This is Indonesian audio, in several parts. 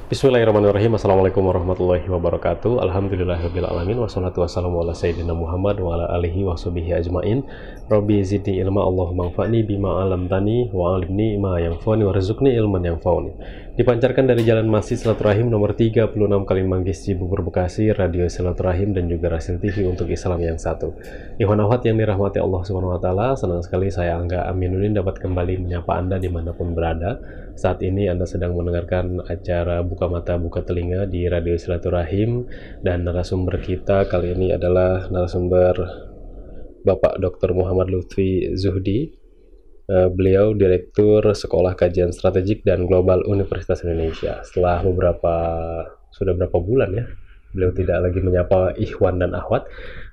Bismillahirrahmanirrahim. Assalamualaikum warahmatullahi wabarakatuh. Alhamdulillahirrahmanirrahim. Wassalatu wassalamu ala sayyidina Muhammad wa ala alihi wa sahbihi ajma'in. Rabbi zidni ilma, Allahumma anfa'ni bima 'allamtani wa 'allimni ma yanfa'uni warzuqni ilman yanfa'uni. Dipancarkan dari Jalan Masjid Silaturahim nomor 36 Kalimanggis, Cibubur, Bekasi, Radio Silaturahim dan juga Rasil TV untuk Islam yang satu. Ikhwan akhwat yang dirahmati Allah Subhanahu wa taala, senang sekali saya Angga Aminuddin dapat kembali menyapa Anda dimanapun berada. Saat ini Anda sedang mendengarkan acara Buka Mata Buka Telinga di Radio Silaturahim, dan narasumber kita kali ini adalah narasumber Bapak Dr. Muhammad Lutfi Zuhdi. Beliau Direktur Sekolah Kajian Strategik dan Global Universitas Indonesia. Setelah sudah berapa bulan ya beliau tidak lagi menyapa ikhwan dan akhwat,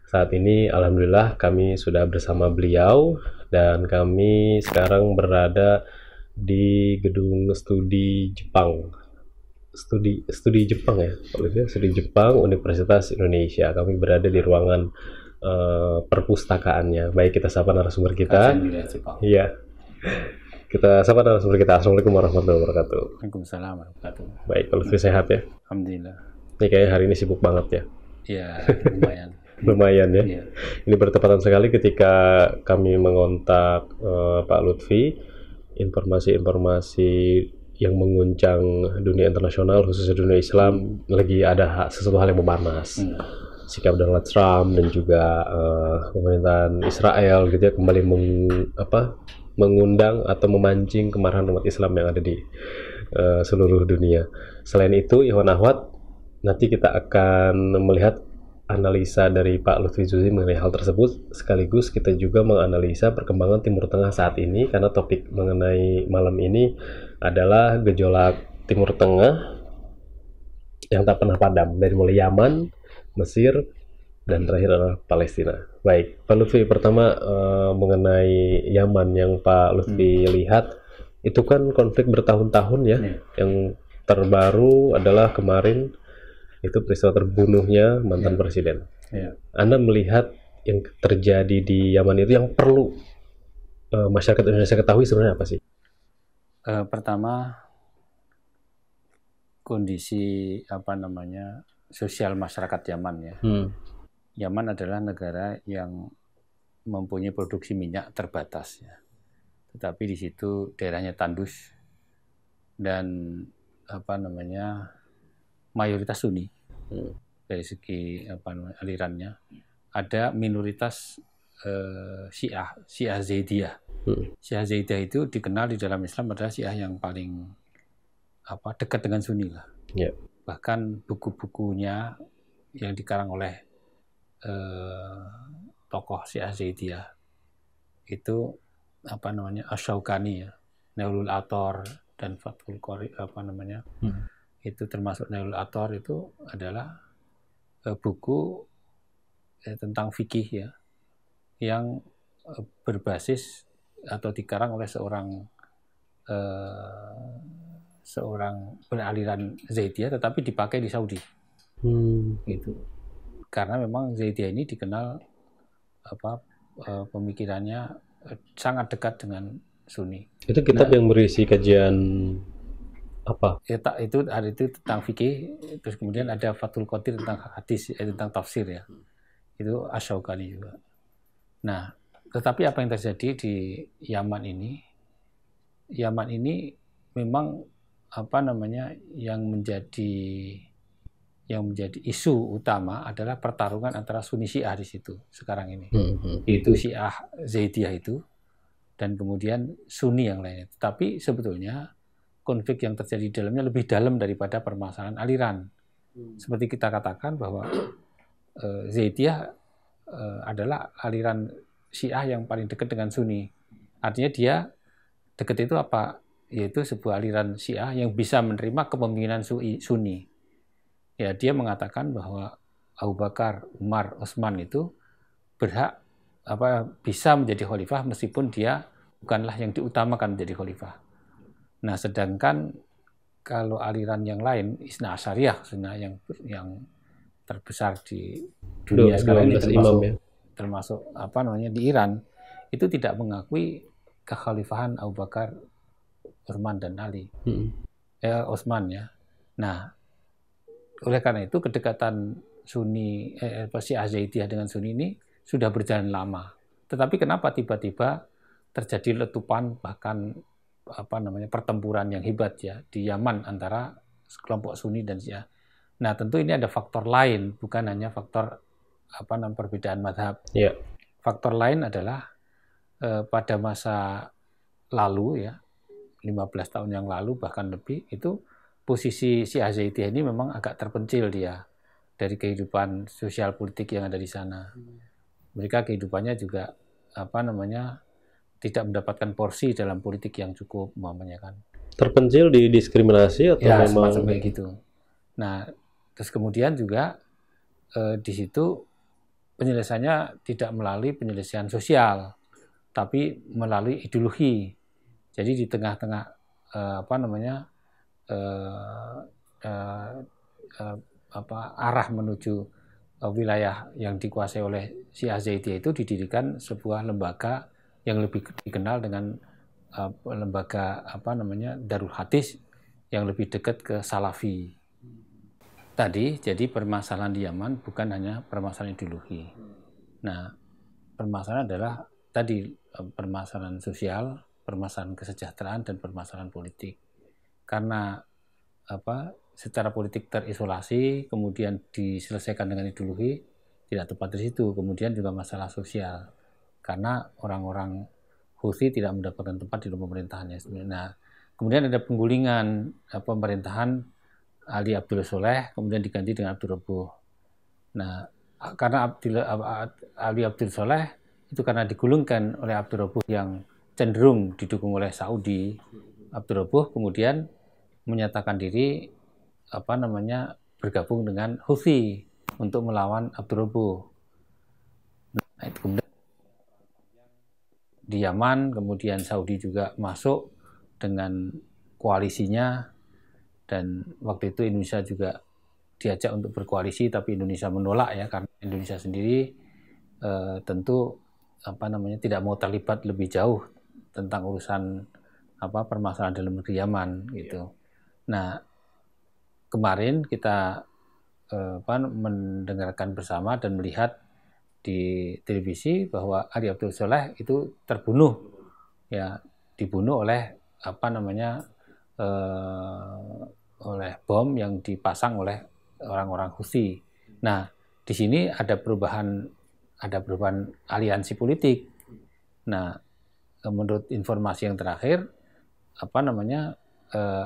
saat ini alhamdulillah kami sudah bersama beliau dan kami sekarang berada di gedung studi Jepang. Studi Jepang ya, studi Jepang Universitas Indonesia. Kami berada di ruangan perpustakaannya. Baik, kita sapa narasumber kita. Iya. Kita sapa narasumber kita. Assalamualaikum warahmatullahi wabarakatuh. Waalaikumsalam warahmatullahi wabarakatuh. Baik, kalau Lutfi sehat ya? Alhamdulillah. Ini kayaknya hari ini sibuk banget ya? Iya, lumayan. Lumayan ya? Iya. Ini bertepatan sekali ketika kami mengontak Pak Lutfi. Informasi-informasi yang mengguncang dunia internasional, khususnya dunia Islam, lagi ada sesuatu hal yang memanas. Sikap Donald Trump dan juga pemerintahan Israel gitu ya, kembali mengundang atau memancing kemarahan umat Islam yang ada di seluruh dunia. Selain itu, Ikhwan Akhwat, nanti kita akan melihat analisa dari Pak Lutfi Zuhdi mengenai hal tersebut, sekaligus kita juga menganalisa perkembangan Timur Tengah saat ini, karena topik mengenai malam ini adalah gejolak Timur Tengah yang tak pernah padam, dari mulai Yaman, Mesir, dan terakhir adalah Palestina. Baik, Pak Lutfi, pertama mengenai Yaman yang Pak Lutfi lihat, itu kan konflik bertahun-tahun ya. Yang terbaru adalah kemarin itu peristiwa terbunuhnya mantan presiden. Anda melihat yang terjadi di Yaman itu yang perlu masyarakat Indonesia ketahui sebenarnya apa sih? Pertama, kondisi sosial masyarakat Yaman ya. Yaman adalah negara yang mempunyai produksi minyak terbatas ya. Tetapi di situ daerahnya tandus dan mayoritas Sunni. Dari segi alirannya, ada minoritas Syiah Zaidiyah. Syiah Zaidiyah itu dikenal di dalam Islam adalah Syiah yang paling dekat dengan Sunni lah. Bahkan buku-bukunya yang dikarang oleh tokoh Syiah Zaidiyah itu Asy-Syaukani ya, Nailul Athar dan Fathul Qori itu termasuk Nailul Athar itu adalah buku tentang fikih ya, yang berbasis atau dikarang oleh seorang beraliran Zaidiyah tetapi dipakai di Saudi. Gitu. Karena memang Zaidiyah ini dikenal pemikirannya sangat dekat dengan Sunni. Itu kitab yang berisi kajian apa? Itu tentang fikih, terus kemudian ada Fathul Qadir tentang hadis, tentang tafsir ya. Itu Asy-Syaukani juga. Nah, tetapi apa yang terjadi di Yaman ini? Yaman ini memang yang menjadi isu utama adalah pertarungan antara Sunni Syiah di situ sekarang ini. Itu Syiah Zaidiyah itu dan kemudian Sunni yang lainnya. Tapi sebetulnya konflik yang terjadi di dalamnya lebih dalam daripada permasalahan aliran. Seperti kita katakan bahwa Zaidiyah adalah aliran Syiah yang paling dekat dengan Sunni. Artinya dia dekat itu apa? Yaitu sebuah aliran Syiah yang bisa menerima kepemimpinan Sunni. Ya, dia mengatakan bahwa Abu Bakar, Umar, Utsman itu berhak bisa menjadi khalifah meskipun dia bukanlah yang diutamakan menjadi khalifah. Nah, sedangkan kalau aliran yang lain, Isna Asyariyah yang terbesar di dunia sekarang ini, termasuk di Iran, itu tidak mengakui kekhalifahan Abu Bakar, Utsman dan Ali. Utsman ya. Nah, oleh karena itu kedekatan Syiah Zaidiyah dengan Sunni ini sudah berjalan lama. Tetapi kenapa tiba-tiba terjadi letupan, bahkan pertempuran yang hebat ya di Yaman antara kelompok Sunni dan Syiah. Nah, tentu ini ada faktor lain, bukan hanya faktor perbedaan mazhab. Yeah. Faktor lain adalah pada masa lalu ya, 15 tahun yang lalu bahkan lebih, itu posisi Syiah Zaidiyah ini memang agak terpencil dia dari kehidupan sosial politik yang ada di sana. Mereka kehidupannya juga tidak mendapatkan porsi dalam politik yang cukup, umpamanya kan. Terpencil, didiskriminasi atau ya, memang semacam kayak gitu. Nah, terus kemudian juga di situ penyelesaiannya tidak melalui penyelesaian sosial, tapi melalui ideologi. Jadi di tengah-tengah arah menuju wilayah yang dikuasai oleh Syiah Zaidiyah itu didirikan sebuah lembaga yang lebih dikenal dengan lembaga Darul Hadis, yang lebih dekat ke Salafi. Tadi, jadi permasalahan di Yaman bukan hanya permasalahan ideologi. Nah, permasalahan adalah tadi permasalahan sosial, permasalahan kesejahteraan, dan permasalahan politik. Karena secara politik terisolasi, kemudian diselesaikan dengan ideologi, tidak tepat di situ. Kemudian juga masalah sosial, karena orang-orang Houthi tidak mendapatkan tempat di dalam pemerintahannya. Nah, kemudian ada penggulingan pemerintahan Ali Abdul Soleh, kemudian diganti dengan Abdul Rabuh. Nah, karena Ali Abdul Soleh itu karena digulungkan oleh Abdul Rabuh yang cenderung didukung oleh Saudi, Abdul Rabuh kemudian menyatakan diri bergabung dengan Houthi untuk melawan Abdul Rabuh. Nah, itu kemudian di Yaman, kemudian Saudi juga masuk dengan koalisinya. Dan waktu itu Indonesia juga diajak untuk berkoalisi, tapi Indonesia menolak ya, karena Indonesia sendiri tentu tidak mau terlibat lebih jauh tentang urusan permasalahan dalam negeri Yaman gitu. Nah, kemarin kita mendengarkan bersama dan melihat di televisi bahwa Ali Abdul Soleh itu terbunuh ya, dibunuh oleh oleh bom yang dipasang oleh orang-orang Houthi. Nah, di sini ada perubahan aliansi politik. Nah, menurut informasi yang terakhir,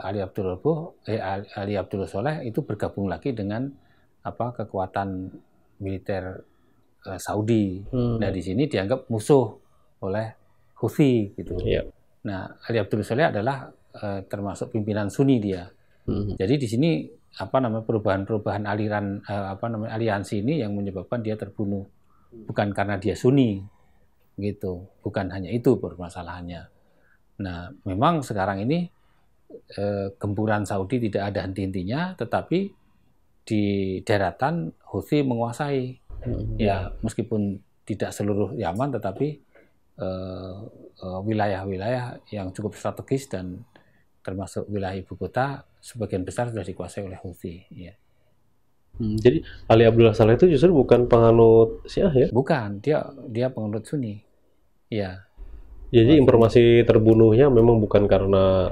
Ali Abdul Soleh itu bergabung lagi dengan kekuatan militer Saudi. Nah, di sini dianggap musuh oleh Houthi gitu. Yeah. Nah, Ali Abdul Soleh adalah termasuk pimpinan Sunni dia. Jadi di sini perubahan aliran aliansi ini yang menyebabkan dia terbunuh, bukan karena dia Sunni gitu, bukan hanya itu permasalahannya. Nah, memang sekarang ini gempuran Saudi tidak ada henti-hentinya, tetapi di daratan Houthi menguasai ya, meskipun tidak seluruh Yaman, tetapi wilayah-wilayah yang cukup strategis dan termasuk wilayah ibu kota sebagian besar sudah dikuasai oleh Houthi. Ya. Jadi Ali Abdullah Saleh itu justru bukan penganut Syiah ya? Bukan, dia penganut Sunni. Ya. Jadi informasi terbunuhnya memang bukan karena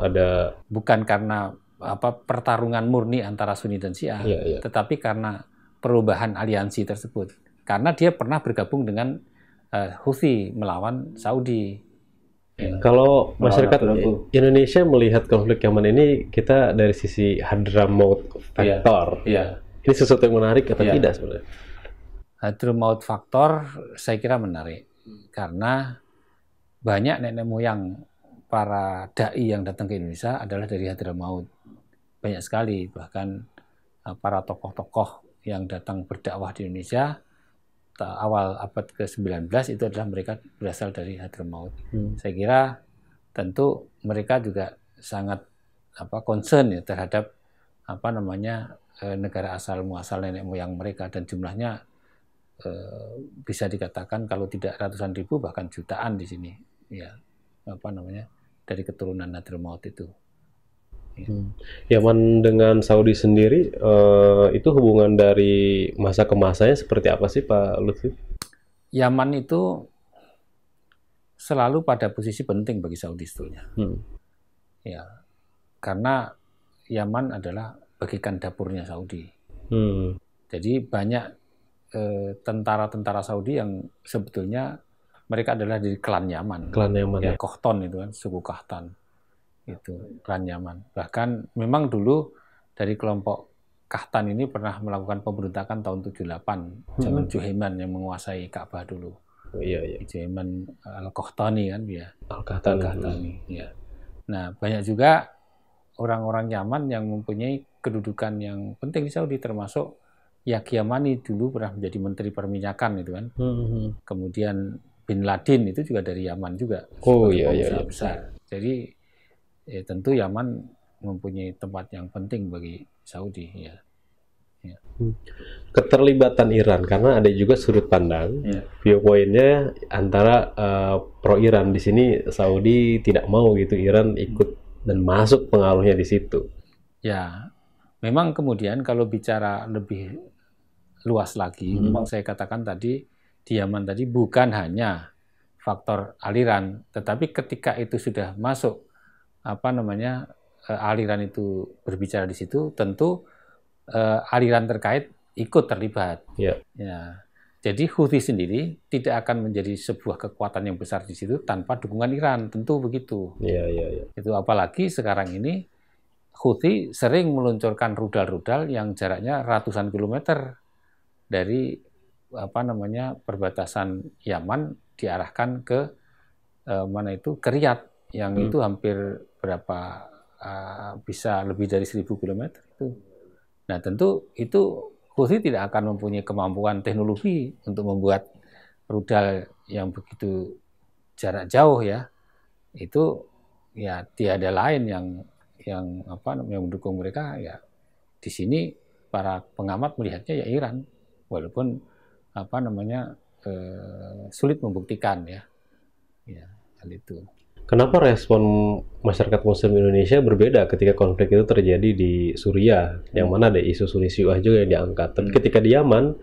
pertarungan murni antara Sunni dan Syiah, tetapi karena perubahan aliansi tersebut. Karena dia pernah bergabung dengan Houthi melawan Saudi. Ya. Kalau masyarakat Indonesia melihat konflik Yaman ini, kita dari sisi Hadramaut faktor, ini sesuatu yang menarik atau tidak sebenarnya? Hadramaut faktor saya kira menarik, karena banyak nenek moyang para dai yang datang ke Indonesia adalah dari Hadramaut. Banyak sekali, bahkan para tokoh-tokoh yang datang berdakwah di Indonesia awal abad ke-19 itu adalah mereka berasal dari Hadramaut. Saya kira tentu mereka juga sangat concern ya terhadap negara asal muasal nenek moyang mereka, dan jumlahnya bisa dikatakan kalau tidak ratusan ribu bahkan jutaan di sini, ya apa namanya, dari keturunan Hadramaut itu. Ya. Yaman dengan Saudi sendiri itu hubungan dari masa ke masanya seperti apa sih Pak Lutfi? Yaman itu selalu pada posisi penting bagi Saudi sebetulnya. Ya, karena Yaman adalah bagikan dapurnya Saudi. Jadi banyak tentara-tentara Saudi yang sebetulnya mereka adalah dari klan Yaman. Klan Yaman ya. Kohton itu kan, suku Kahtan. Itu klan Yaman. Bahkan memang dulu dari kelompok Kahtan ini pernah melakukan pemberontakan tahun 78 zaman Juhaiman yang menguasai Ka'bah dulu. Oh, iya. Juhaiman Al-Qahtani kan ya. Al-Qahtani. Ya. Nah, banyak juga orang-orang Yaman yang mempunyai kedudukan yang penting di Saudi, termasuk Yahya Yamani dulu pernah menjadi menteri perminyakan itu kan. Kemudian Bin Laden itu juga dari Yaman juga. Oh iya. Besar. Jadi tentu Yaman mempunyai tempat yang penting bagi Saudi ya. Keterlibatan Iran, karena ada juga sudut pandang viewpointnya antara pro Iran di sini, Saudi tidak mau gitu Iran ikut dan masuk pengaruhnya di situ. Ya, memang kemudian kalau bicara lebih luas lagi, memang saya katakan tadi di Yaman tadi bukan hanya faktor aliran, tetapi ketika itu sudah masuk aliran itu berbicara di situ, tentu aliran terkait ikut terlibat. Ya. Jadi Houthi sendiri tidak akan menjadi sebuah kekuatan yang besar di situ tanpa dukungan Iran, tentu begitu. Itu apalagi sekarang ini Houthi sering meluncurkan rudal-rudal yang jaraknya ratusan kilometer dari perbatasan Yaman diarahkan ke ke Riyadh, yang itu hampir bisa lebih dari 1.000 kilometer itu. Nah, tentu itu Houthi tidak akan mempunyai kemampuan teknologi untuk membuat rudal yang begitu jarak jauh ya. Itu ya tiada lain yang mendukung mereka ya. Di sini para pengamat melihatnya ya Iran, walaupun sulit membuktikan ya. Ya, hal itu. Kenapa respon masyarakat Muslim Indonesia berbeda ketika konflik itu terjadi di Suriah, yang mana ada isu Sunni Syiah juga yang diangkat. Tapi ketika di Yaman,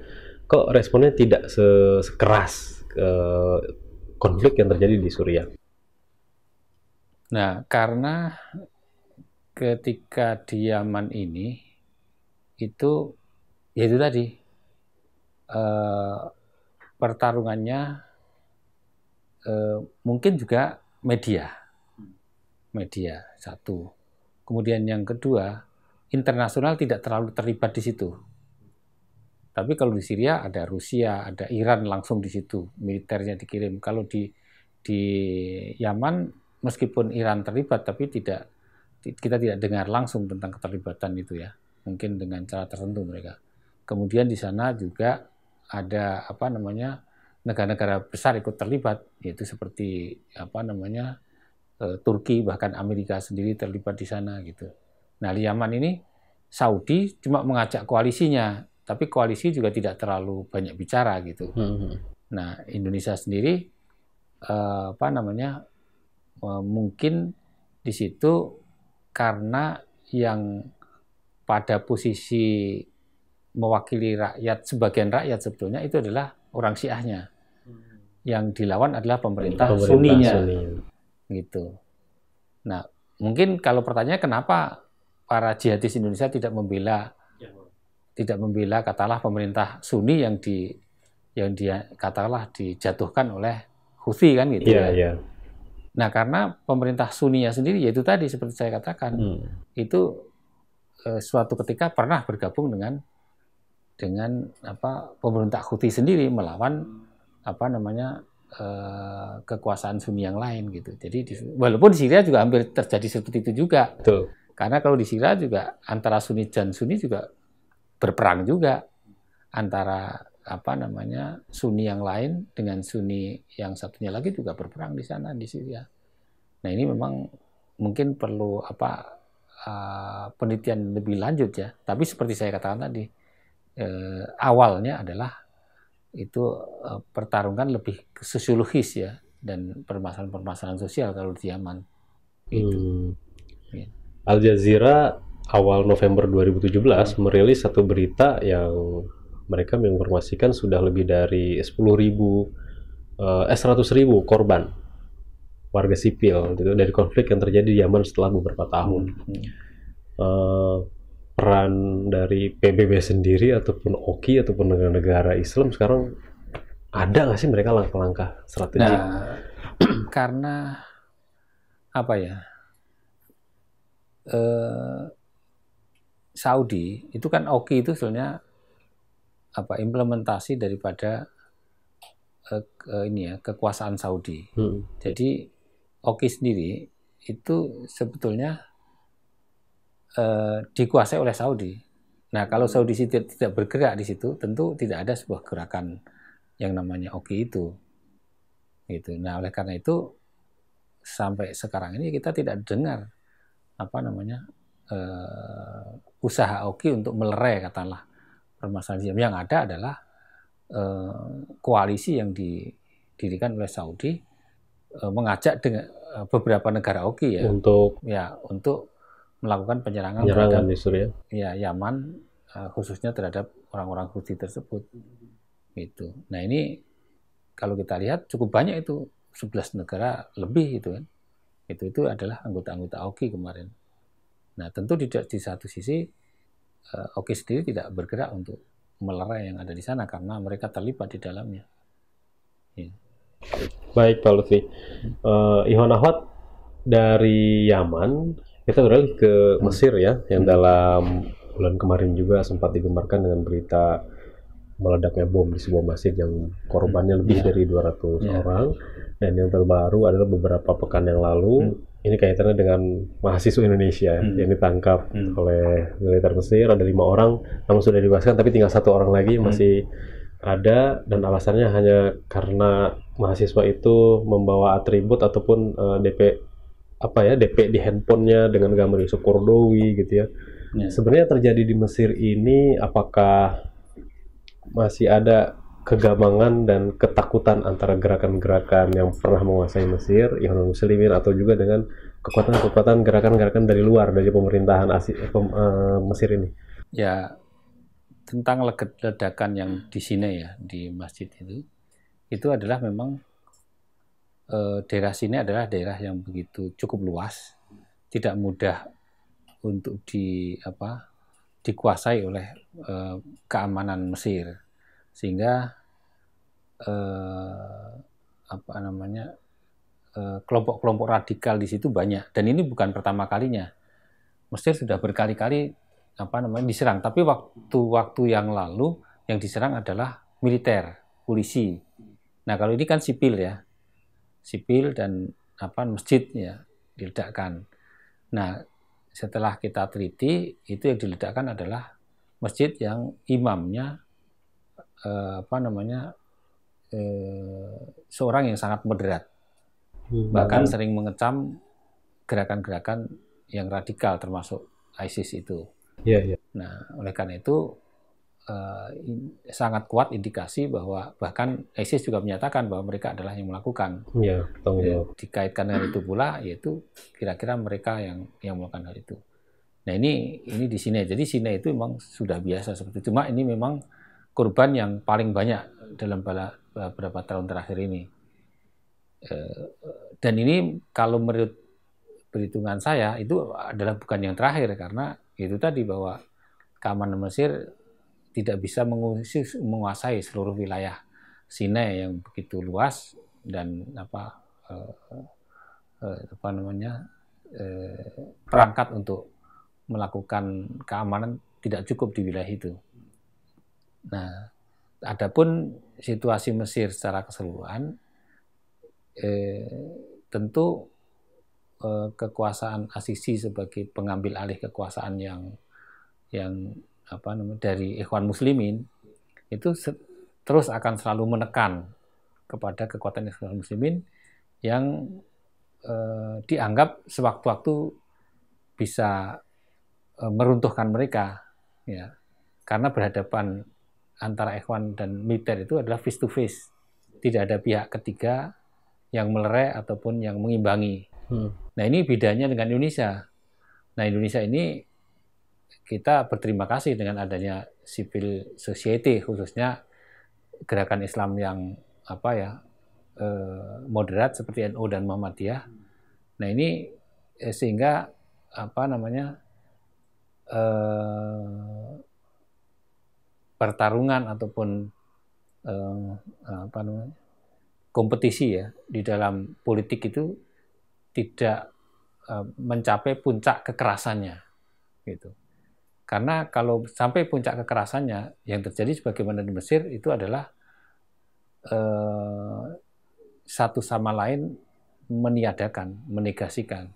kok responnya tidak sekeras konflik yang terjadi di Suriah? Nah, karena ketika di Yaman ini, itu tadi, pertarungannya mungkin juga media satu. Kemudian yang kedua, internasional tidak terlalu terlibat di situ. Tapi kalau di Syria ada Rusia, ada Iran langsung di situ, militernya dikirim. Kalau di Yaman meskipun Iran terlibat, tapi kita tidak dengar langsung tentang keterlibatan itu ya. Mungkin dengan cara tertentu mereka. Kemudian di sana juga ada negara-negara besar ikut terlibat, yaitu seperti Turki, bahkan Amerika sendiri terlibat di sana gitu. Nah, di Yaman ini Saudi cuma mengajak koalisinya, tapi koalisi juga tidak terlalu banyak bicara gitu. Nah, Indonesia sendiri mungkin di situ karena yang pada posisi mewakili rakyat, sebagian rakyat sebetulnya itu adalah orang Syiahnya. Yang dilawan adalah pemerintah Sunninya. Gitu. Nah, mungkin kalau pertanyaannya kenapa para jihadis Indonesia tidak membela katakanlah pemerintah Sunni yang dia katakanlah dijatuhkan oleh Houthi kan gitu ya. Nah, karena pemerintah Sunninya sendiri yaitu tadi seperti saya katakan, itu suatu ketika pernah bergabung dengan pemberontak Houthi sendiri melawan kekuasaan Sunni yang lain gitu. Jadi walaupun di Syria juga hampir terjadi seperti itu juga. Betul. Karena kalau di Syria juga antara Sunni dan Sunni juga berperang juga, antara Sunni yang lain dengan Sunni yang satunya lagi juga berperang di sana di Syria. Nah, ini memang mungkin perlu penelitian lebih lanjut ya. Tapi seperti saya katakan tadi, awalnya adalah itu pertarungan lebih sosiologis ya, dan permasalahan-permasalahan sosial kalau di Yaman. Gitu. Ya. Al Jazeera awal November 2017 merilis satu berita yang mereka menginformasikan sudah lebih dari 100.000 korban warga sipil gitu, dari konflik yang terjadi di Yaman setelah beberapa tahun. Peran dari PBB sendiri ataupun OKI ataupun negara-negara Islam sekarang ada nggak sih mereka langkah-langkah strategik? Nah, karena apa ya? Saudi itu kan OKI itu sebenarnya implementasi daripada kekuasaan Saudi. Jadi OKI sendiri itu sebetulnya dikuasai oleh Saudi. Nah, kalau Saudi tidak bergerak di situ, tentu tidak ada sebuah gerakan yang namanya OKI itu. Gitu. Nah, oleh karena itu sampai sekarang ini kita tidak dengar usaha OKI untuk melerai katakanlah permasalahan. Yang ada adalah koalisi yang didirikan oleh Saudi mengajak dengan beberapa negara OKI untuk melakukan penyerangan terhadap Yaman, khususnya terhadap orang-orang Houthi tersebut. Gitu. Nah, ini kalau kita lihat cukup banyak itu, 11 negara lebih itu kan. Itu adalah anggota-anggota OKI kemarin. Nah, tentu di satu sisi OKI sendiri tidak bergerak untuk melerai yang ada di sana karena mereka terlibat di dalamnya. Ya. Baik Pak Lutfi, Ikhwan Akhwat, dari Yaman kita beralih ke Mesir ya, yang dalam bulan kemarin juga sempat digembarkan dengan berita meledaknya bom di sebuah masjid yang korbannya lebih dari 200 orang. Dan yang terbaru adalah beberapa pekan yang lalu, ini kaitannya dengan mahasiswa Indonesia yang ditangkap oleh militer Mesir. Ada 5 orang, namun sudah dibebaskan, tapi tinggal 1 orang lagi masih ada, dan alasannya hanya karena mahasiswa itu membawa atribut ataupun DP di handphonenya dengan gambar Yusuf Qaradawi gitu ya. Sebenarnya terjadi di Mesir ini, apakah masih ada kegamangan dan ketakutan antara gerakan-gerakan yang pernah menguasai Mesir, Ikhwanul Muslimin, atau juga dengan kekuatan-kekuatan gerakan-gerakan dari luar, dari pemerintahan Mesir ini? Ya, tentang ledakan yang di Sinai ya, di masjid itu adalah memang daerah Sinai adalah daerah yang begitu cukup luas, tidak mudah untuk dikuasai oleh keamanan Mesir, sehingga kelompok-kelompok radikal di situ banyak, dan ini bukan pertama kalinya. Mesir sudah berkali-kali diserang, tapi waktu yang lalu yang diserang adalah militer, polisi. Nah, kalau ini kan sipil ya, sipil dan masjid ya diledakkan. Nah, setelah kita teliti, itu yang diledakkan adalah masjid yang imamnya seorang yang sangat moderat, bahkan sering mengecam gerakan-gerakan yang radikal termasuk ISIS itu. Nah, oleh karena itu sangat kuat indikasi bahwa bahkan ISIS juga menyatakan bahwa mereka adalah yang melakukan. Dikaitkan dengan itu pula, yaitu kira-kira mereka yang melakukan hal itu. Nah, ini di Sinai. Jadi Sinai itu memang sudah biasa seperti itu. Cuma ini memang korban yang paling banyak dalam beberapa tahun terakhir ini. Dan ini kalau menurut perhitungan saya itu adalah bukan yang terakhir, karena itu tadi bahwa keamanan Mesir tidak bisa menguasai seluruh wilayah Sinai yang begitu luas, dan perangkat untuk melakukan keamanan tidak cukup di wilayah itu. Nah, adapun situasi Mesir secara keseluruhan, tentu kekuasaan As-Sisi sebagai pengambil alih kekuasaan yang dari Ikhwan Muslimin itu terus akan selalu menekan kepada kekuatan Ikhwan Muslimin yang dianggap sewaktu-waktu bisa meruntuhkan mereka, ya, karena berhadapan antara Ikhwan dan militer itu adalah face to face, tidak ada pihak ketiga yang melerai ataupun yang mengimbangi. Nah ini bedanya dengan Indonesia. Nah Indonesia ini kita berterima kasih dengan adanya civil society, khususnya gerakan Islam yang moderat seperti NU dan Muhammadiyah. Nah ini sehingga pertarungan ataupun kompetisi ya di dalam politik itu tidak mencapai puncak kekerasannya, gitu. Karena kalau sampai puncak kekerasannya, yang terjadi sebagaimana di Mesir itu adalah satu sama lain meniadakan, menegasikan,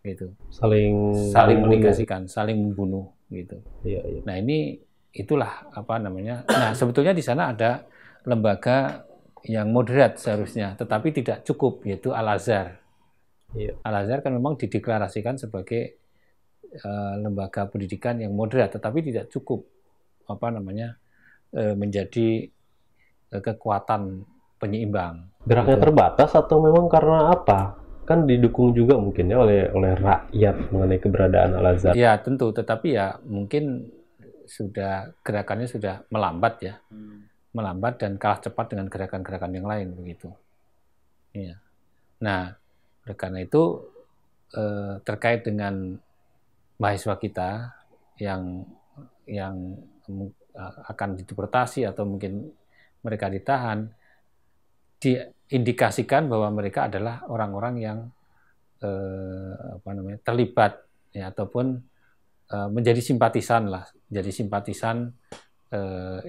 gitu. Saling menegasikan, saling membunuh, gitu. Iya, iya. Nah ini itulah Nah sebetulnya di sana ada lembaga yang moderat seharusnya, tetapi tidak cukup, yaitu Al-Azhar. Iya. Al-Azhar kan memang dideklarasikan sebagai lembaga pendidikan yang moderat, tetapi tidak cukup menjadi kekuatan penyeimbang. Geraknya terbatas atau memang karena apa? Kan didukung juga mungkin ya oleh rakyat mengenai keberadaan Al-Azhar. Ya tentu, tetapi ya mungkin gerakannya sudah melambat ya, melambat dan kalah cepat dengan gerakan-gerakan yang lain begitu. Iya. Nah, oleh karena itu terkait dengan mahasiswa kita yang akan dideportasi atau mungkin mereka ditahan, diindikasikan bahwa mereka adalah orang-orang yang terlibat ya, ataupun menjadi simpatisan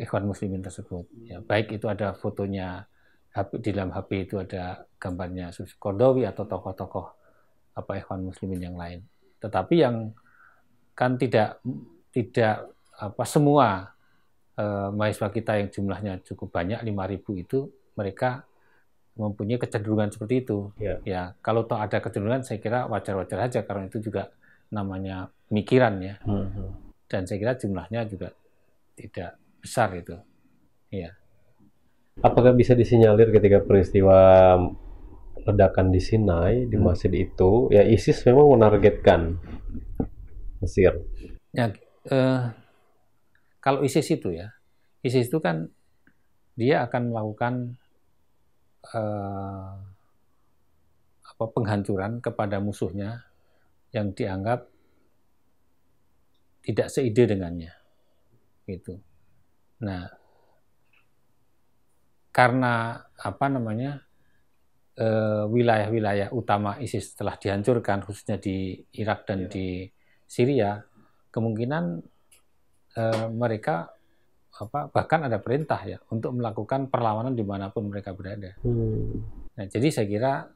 Ikhwan Muslimin tersebut. Ya, baik itu ada fotonya di dalam HP itu ada gambarnya Susi Kordowi atau tokoh-tokoh Ikhwan Muslimin yang lain. Tetapi yang kan tidak semua mahasiswa kita yang jumlahnya cukup banyak 5.000 itu mereka mempunyai kecenderungan seperti itu. Ya, kalau toh ada kecenderungan saya kira wajar-wajar saja karena itu juga namanya pemikiran ya. Dan saya kira jumlahnya juga tidak besar itu. Ya. Apakah bisa disinyalir ketika peristiwa ledakan di Sinai di masjid itu, ya ISIS memang menargetkan Mesir? Ya, kalau ISIS itu kan dia akan melakukan penghancuran kepada musuhnya yang dianggap tidak seide dengannya, gitu. Nah, karena wilayah-wilayah utama ISIS telah dihancurkan, khususnya di Irak dan di Syria, kemungkinan mereka bahkan ada perintah ya untuk melakukan perlawanan dimanapun mereka berada. Nah, jadi saya kira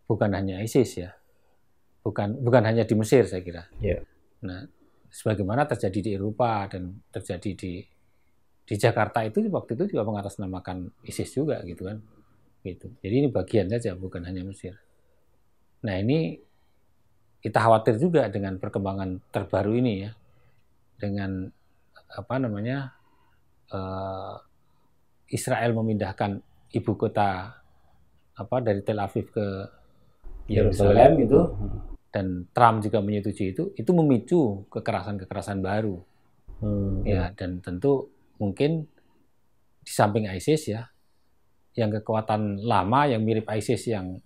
bukan hanya ISIS ya, bukan hanya di Mesir saya kira. Nah, sebagaimana terjadi di Eropa dan terjadi di Jakarta itu waktu itu juga mengatasnamakan ISIS juga gitu kan, gitu. Jadi ini bagian saja, bukan hanya Mesir. Nah ini kita khawatir juga dengan perkembangan terbaru ini ya, dengan Israel memindahkan ibu kota dari Tel Aviv ke Yerusalem itu, dan Trump juga menyetujui itu memicu kekerasan-kekerasan baru. Ya, dan tentu mungkin di samping ISIS ya, yang kekuatan lama yang mirip ISIS yang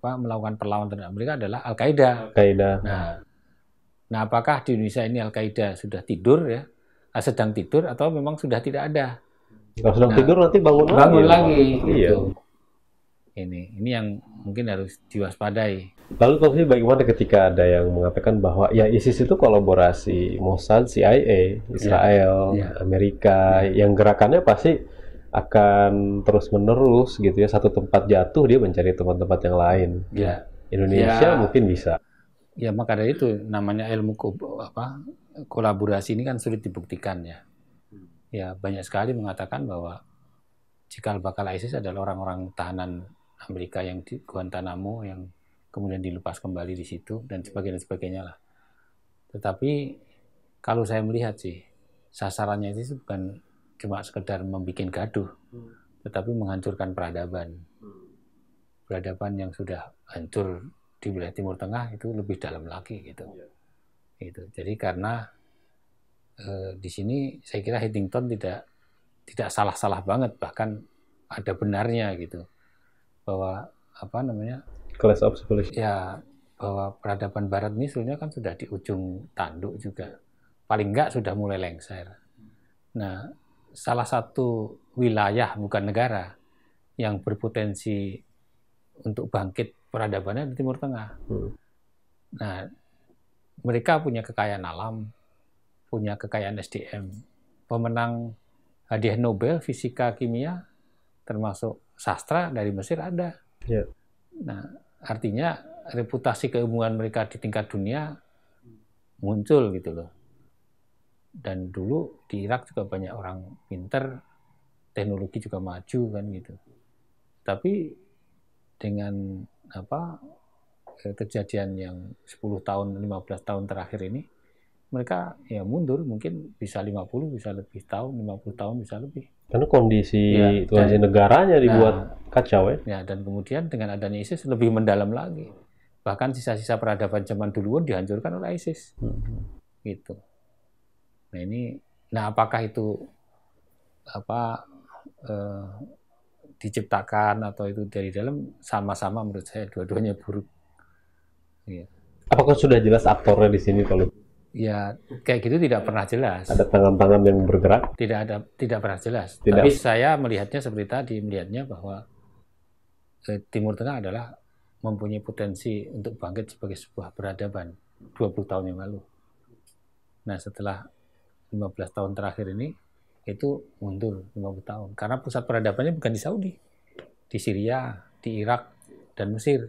melakukan perlawanan terhadap mereka adalah Al-Qaeda. Nah, apakah di Indonesia ini Al-Qaeda sudah tidur ya, sedang tidur atau memang sudah tidak ada? Kalau sedang tidur nanti bangun lagi. Gitu. Ini yang mungkin harus diwaspadai. Lalu Prof, bagaimana ketika ada yang mengatakan bahwa ya ISIS itu kolaborasi Mossad, CIA, Israel, Amerika, yang gerakannya pasti akan terus-menerus gitu ya, satu tempat jatuh dia mencari tempat-tempat yang lain. Ya. Indonesia mungkin bisa. Ya maka dari itu namanya ilmu kolaborasi ini kan sulit dibuktikan ya. Ya banyak sekali mengatakan bahwa cikal bakal ISIS adalah orang-orang tahanan Amerika yang di Guantanamo yang kemudian dilepas kembali di situ dan sebagainya lah. Tetapi Kalau saya melihat sih, sasarannya itu bukan cuma sekedar membuat gaduh, tetapi menghancurkan peradaban. Peradaban yang sudah hancur di wilayah Timur Tengah itu lebih dalam lagi gitu. Gitu. Jadi karena di sini saya kira Huntington tidak salah-salah banget, bahkan ada benarnya gitu, bahwa apa namanya, class of civilization, ya, bahwa peradaban Barat ini sebenarnya kan sudah di ujung tanduk juga, paling enggak sudah mulai lengser. Nah, salah satu wilayah bukan negara yang berpotensi untuk bangkit peradabannya di Timur Tengah. Nah, mereka punya kekayaan alam, punya kekayaan SDM. Pemenang hadiah Nobel fisika kimia termasuk sastra dari Mesir ada. Yeah. Nah, artinya reputasi keilmuan mereka di tingkat dunia muncul gitu loh. Dan dulu di Irak juga banyak orang pinter, teknologi juga maju kan gitu. Tapi dengan kejadian yang 10 tahun, 15 tahun terakhir ini, mereka ya mundur, mungkin bisa 50, bisa lebih tahun, 50 tahun bisa lebih. Karena kondisi negaranya dibuat kacau ya. Ya, dan kemudian dengan adanya ISIS lebih mendalam lagi. Bahkan sisa-sisa peradaban zaman duluan dihancurkan oleh ISIS. Gitu. Nah, apakah itu diciptakan atau itu dari dalam, sama-sama menurut saya dua-duanya buruk. Ya. Apakah sudah jelas aktornya di sini kalau? Ya, kayak gitu tidak pernah jelas. Ada tangan-tangan yang bergerak? Tidak pernah jelas. Tidak. Tapi saya melihatnya seperti tadi, melihatnya bahwa Timur Tengah adalah mempunyai potensi untuk bangkit sebagai sebuah peradaban 20 tahun yang lalu. Nah, setelah 15 tahun terakhir ini, itu mundur 50 tahun. Karena pusat peradabannya bukan di Saudi, di Syria, di Irak, dan Mesir.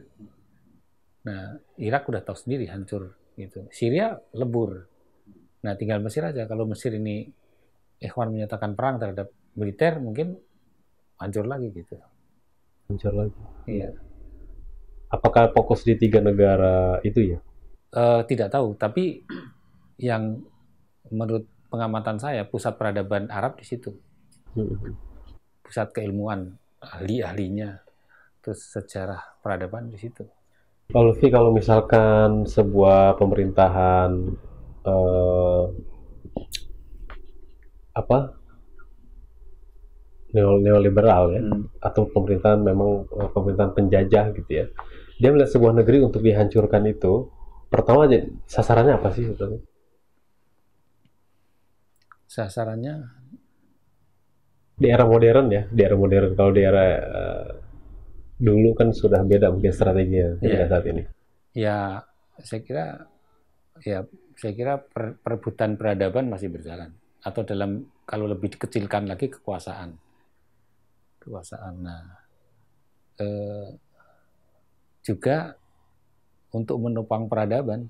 Nah, Irak udah tahu sendiri hancur gitu. Syria lebur. Nah, tinggal Mesir aja. Kalau Mesir ini Ikhwan menyatakan perang terhadap militer, mungkin hancur lagi gitu. Hancur lagi. Iya. Apakah fokus di 3 negara itu ya? Tidak tahu, tapi yang menurut pengamatan saya, pusat peradaban Arab di situ. Pusat keilmuan, ahli-ahlinya, terus sejarah peradaban di situ. Kalau misalkan sebuah pemerintahan neoliberal ya, atau pemerintahan memang pemerintahan penjajah gitu ya, dia melihat sebuah negeri untuk dihancurkan itu, pertama aja sasarannya apa sih sebetulnya? Sasarannya di era modern ya, di era modern. Kalau di era dulu kan sudah beda mungkin strateginya saat ini. Ya, saya kira perebutan peradaban masih berjalan, atau kalau lebih dikecilkan lagi kekuasaan. Nah, juga untuk menopang peradaban,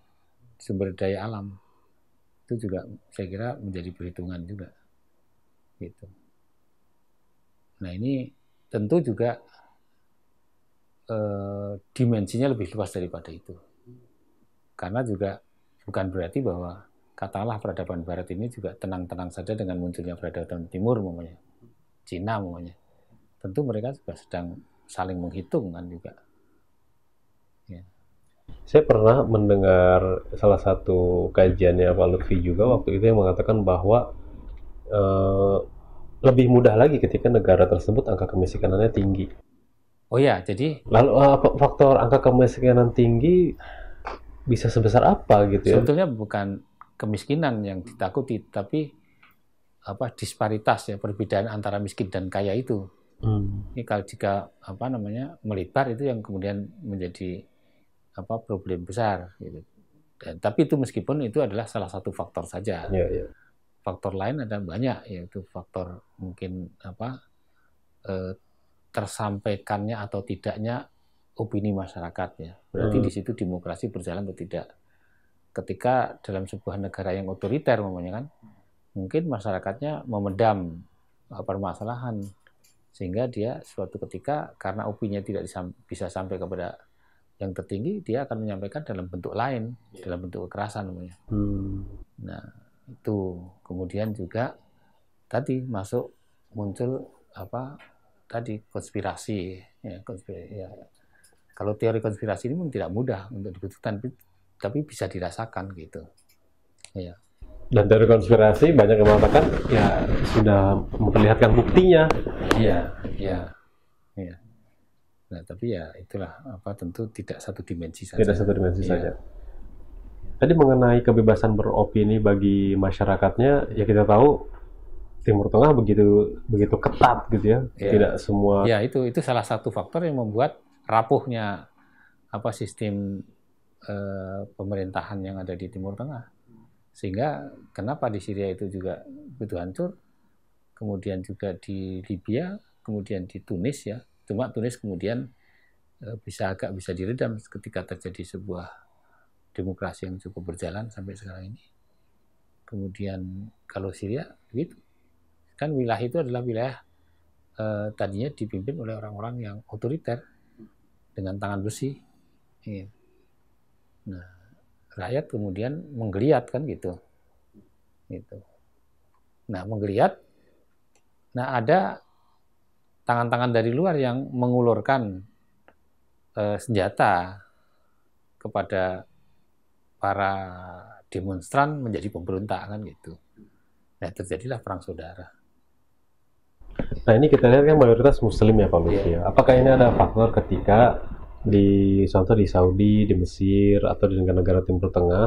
sumber daya alam itu juga saya kira menjadi perhitungan juga gitu. Nah, ini tentu juga dimensinya lebih luas daripada itu, karena juga bukan berarti bahwa katakanlah peradaban Barat ini juga tenang-tenang saja dengan munculnya peradaban Timur, umpamanya Cina umpamanya. Tentu mereka juga sedang saling menghitung kan juga. Ya. Saya pernah mendengar salah satu kajiannya Pak Lutfi juga waktu itu yang mengatakan bahwa lebih mudah lagi ketika negara tersebut angka kemiskinannya tinggi. Oh ya, jadi lalu faktor angka kemiskinan tinggi bisa sebesar apa gitu ya? Sebetulnya bukan kemiskinan yang ditakuti, tapi disparitas ya, perbedaan antara miskin dan kaya itu. Ini kalau jika melebar itu yang kemudian menjadi problem besar gitu. Tapi itu meskipun itu adalah salah satu faktor saja. Faktor lain ada banyak, yaitu faktor mungkin tersampaikannya atau tidaknya opini masyarakatnya. Berarti di situ demokrasi berjalan atau tidak. Ketika dalam sebuah negara yang otoriter kan, mungkin masyarakatnya memendam permasalahan, sehingga dia suatu ketika karena opininya tidak bisa sampai kepada yang tertinggi, dia akan menyampaikan dalam bentuk lain, dalam bentuk kekerasan namanya. Nah, Itu kemudian juga tadi muncul tadi konspirasi ya, ya. Kalau teori konspirasi ini tidak mudah untuk dibuktikan, tapi bisa dirasakan gitu ya. Dan teori konspirasi banyak yang mengatakan ya sudah memperlihatkan buktinya. Iya. Nah, tapi ya itulah tentu tidak satu dimensi saja. Tidak satu dimensi saja. Tadi mengenai kebebasan beropini bagi masyarakatnya, ya kita tahu Timur Tengah begitu ketat gitu ya. Tidak semua. Ya, itu salah satu faktor yang membuat rapuhnya sistem pemerintahan yang ada di Timur Tengah. Sehingga kenapa di Syria itu juga begitu hancur, kemudian juga di Libya, kemudian di Tunis ya. Cuma Tunis kemudian bisa diredam ketika terjadi sebuah demokrasi yang cukup berjalan sampai sekarang ini. Kemudian kalau Syria begitu. Kan wilayah itu adalah wilayah tadinya dipimpin oleh orang-orang yang otoriter dengan tangan besi. Nah, rakyat kemudian menggeliat kan gitu. Nah, menggeliat. Nah, ada tangan-tangan dari luar yang mengulurkan senjata kepada para demonstran menjadi pemberontak kan gitu. Nah, terjadilah perang saudara. Nah, ini kita lihat kan mayoritas Muslim ya Pak Lutfi. Apakah ini ada faktor ketika contoh di Saudi, di Mesir, atau di negara-negara Timur Tengah,